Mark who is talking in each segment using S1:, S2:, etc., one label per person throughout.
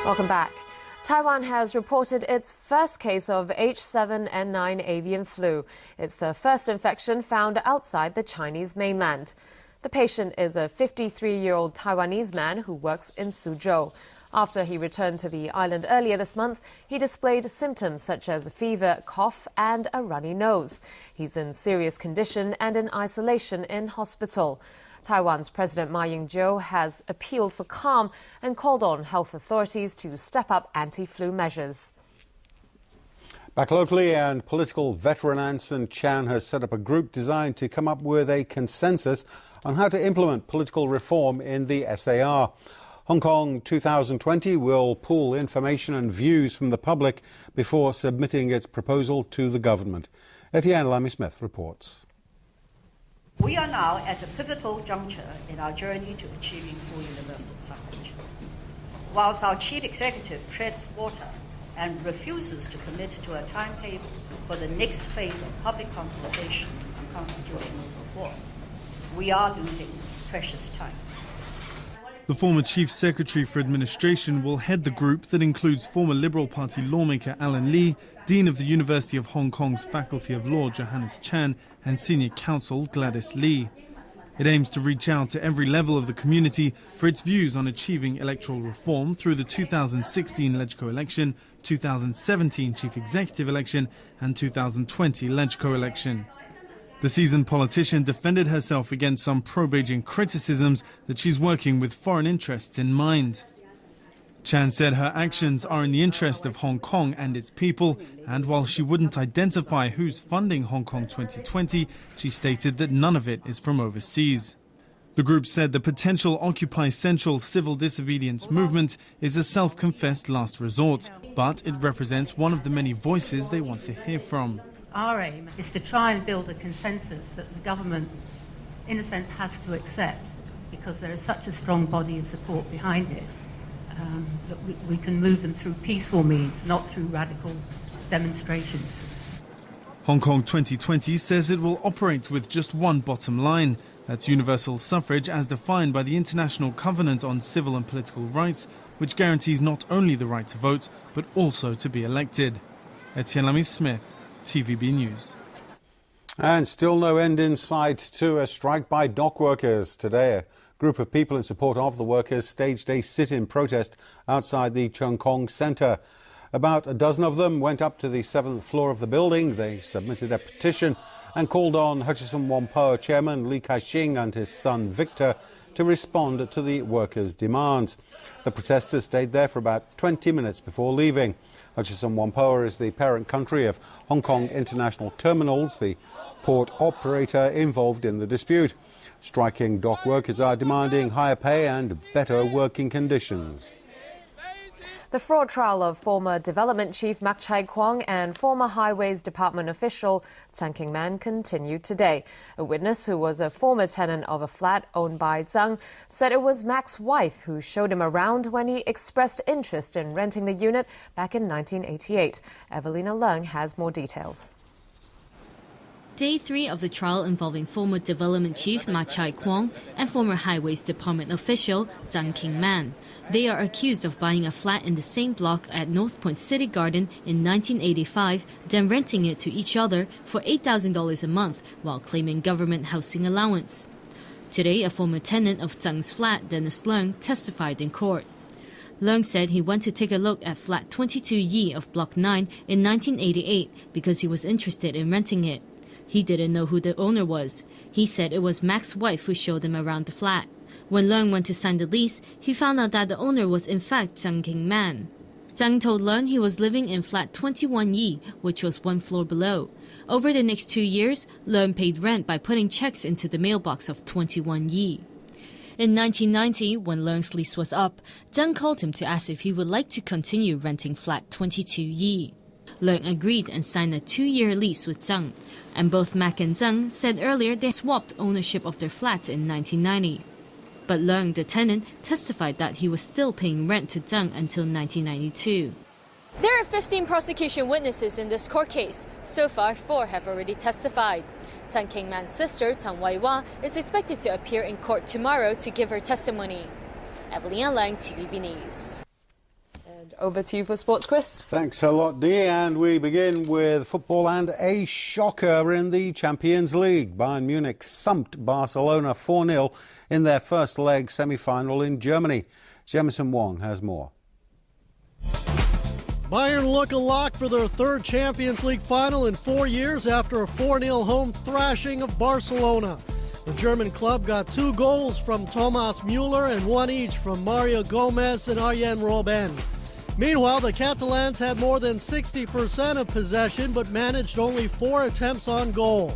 S1: Welcome back. Taiwan has reported its first case of H7N9 avian flu. It's the first infection found outside the Chinese mainland. The patient is a 53-year-old Taiwanese man who works in Suzhou. After he returned to the island earlier this month, he displayed symptoms such as fever, cough, and a runny nose. He's in serious condition and in isolation in hospital. Taiwan's President Ma Ying-jeou has appealed for calm and called on health authorities to step up anti-flu measures.
S2: Back locally, and political veteran Anson Chan has set up a group designed to come up with a consensus on how to implement political reform in the SAR. Hong Kong 2020 will pool information and views from the public before submitting its proposal to the government. Etienne Lamy-Smith reports.
S3: We are now at a pivotal juncture in our journey to achieving full universal suffrage. Whilst our chief executive treads water and refuses to commit to a timetable for the next phase of public consultation on constitutional reform, we are losing precious time.
S4: The former Chief Secretary for Administration will head the group that includes former Liberal Party lawmaker Alan Lee, Dean of the University of Hong Kong's Faculty of Law Johannes Chan, and Senior Counsel Gladys Lee. It aims to reach out to every level of the community for its views on achieving electoral reform through the 2016 LegCo election, 2017 Chief Executive election and 2020 LegCo election. The seasoned politician defended herself against some pro-Beijing criticisms that she's working with foreign interests in mind. Chan said her actions are in the interest of Hong Kong and its people, and while she wouldn't identify who's funding Hong Kong 2020, she stated that none of it is from overseas. The group said the potential Occupy Central civil disobedience movement is a self-confessed last resort, but it represents one of the many voices they want to hear from.
S5: Our aim is to try and build a consensus that the government, in a sense, has to accept, because there is such a strong body of support behind it, that we can move them through peaceful means, not through radical demonstrations.
S4: Hong Kong 2020 says it will operate with just one bottom line. That's universal suffrage as defined by the International Covenant on Civil and Political Rights, which guarantees not only the right to vote, but also to be elected. Etienne Lamy-Smith, TVB News.
S2: And still no end in sight to a strike by dock workers. Today, a group of people in support of the workers staged a sit-in protest outside the Cheung Kong Centre. About a dozen of them went up to the 7th floor of the building. They submitted a petition and called on Hutchison Whampoa chairman Li Ka-shing and his son Victor to respond to the workers' demands. The protesters stayed there for about 20 minutes before leaving. Hutchison Whampoa is the parent country of Hong Kong International Terminals, the port operator involved in the dispute. Striking dock workers are demanding higher pay and better working conditions.
S1: The fraud trial of former Development Chief Mak Chai-kwong and former Highways Department official Zhang King-man continued today. A witness who was a former tenant of a flat owned by Zhang said it was Mak's wife who showed him around when he expressed interest in renting the unit back in 1988. Evelina Leung has more details.
S6: Day 3 of the trial involving former Development Chief Ma Chai-kwong and former Highways Department official Zhang King-man. They are accused of buying a flat in the same block at North Point City Garden in 1985, then renting it to each other for $8,000 a month while claiming government housing allowance. Today, a former tenant of Zhang's flat, Dennis Leung, testified in court. Leung said he went to take a look at flat 22 Yi of Block 9 in 1988 because he was interested in renting it. He didn't know who the owner was. He said it was Mac's wife who showed him around the flat. When Leung went to sign the lease, he found out that the owner was in fact Zhang King-man. Zhang told Leung he was living in flat 21 Yi, which was one floor below. Over the next 2 years, Leung paid rent by putting checks into the mailbox of 21 Yi. In 1990, when Leung's lease was up, Zhang called him to ask if he would like to continue renting flat 22 Yi. Leung agreed and signed a 2-year lease with Zhang, and both Mac and Zhang said earlier they swapped ownership of their flats in 1990. But Leung, the tenant, testified that he was still paying rent to Zhang until 1992.
S7: There are 15 prosecution witnesses in this court case. So far, 4 have already testified. Zhang King-man's sister, Zhang Waiwa, is expected to appear in court tomorrow to give her testimony. Evelina Leung, TVB News.
S1: And over to you for sports, Chris.
S2: Thanks a lot, Dee. And we begin with football and a shocker in the Champions League. Bayern Munich thumped Barcelona 4-0 in their first leg semi-final in Germany. Jemison Wong has more.
S8: Bayern look a lock for their third Champions League final in 4 years after a 4-0 home thrashing of Barcelona. The German club got 2 goals from Thomas Müller and 1 each from Mario Gomez and Arjen Robben. Meanwhile, the Catalans had more than 60% of possession but managed only 4 attempts on goal.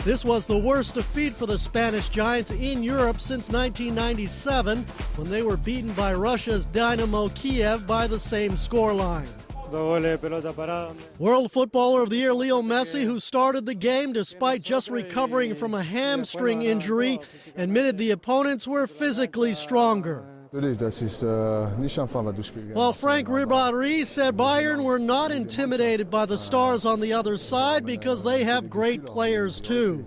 S8: This was the worst defeat for the Spanish Giants in Europe since 1997, when they were beaten by Russia's Dynamo Kiev by the same scoreline. World Footballer of the Year Leo Messi, who started the game despite just recovering from a hamstring injury, admitted the opponents were physically stronger. While Frank Ribéry said Bayern were not intimidated by the stars on the other side because they have great players too.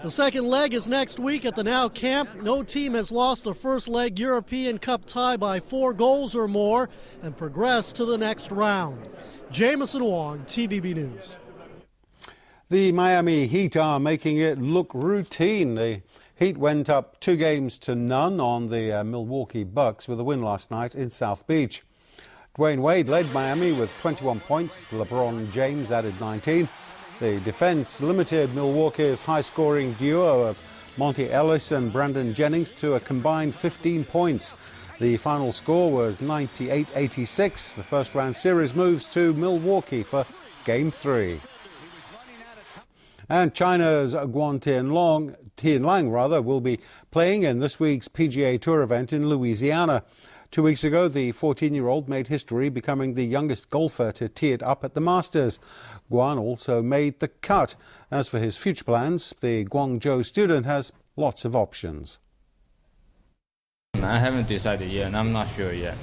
S8: The second leg is next week at the Nou Camp. No team has lost a first leg European Cup tie by 4 goals or more and progressed to the next round. Jamison Wong, TVB News.
S2: The Miami Heat are making it look routine. The Heat went up 2-0 on the Milwaukee Bucks with a win last night in South Beach. Dwayne Wade led Miami with 21 points. LeBron James added 19. The defense limited Milwaukee's high-scoring duo of Monty Ellis and Brandon Jennings to a combined 15 points. The final score was 98-86. The first-round series moves to Milwaukee for Game 3. And China's Guan Tianlang will be playing in this week's PGA Tour event in Louisiana. 2 weeks ago, the 14-year-old made history, becoming the youngest golfer to tee it up at the Masters. Guan also made the cut. As for his future plans, the Guangzhou student has lots of options.
S9: I haven't decided yet, and I'm not sure yet,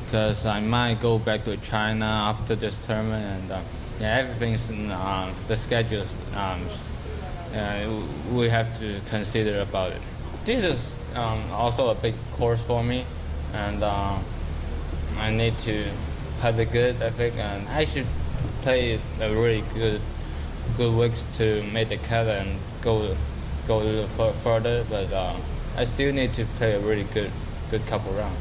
S9: because I might go back to China after this tournament, and everything's the schedules. We have to consider about it. This is also a big course for me, and I need to play good, I think, and I should play a really good weeks to make the cut and go a little further, but I still need to play a really good couple rounds.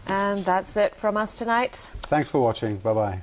S1: And that's it from us tonight.
S2: Thanks for watching. Bye-bye.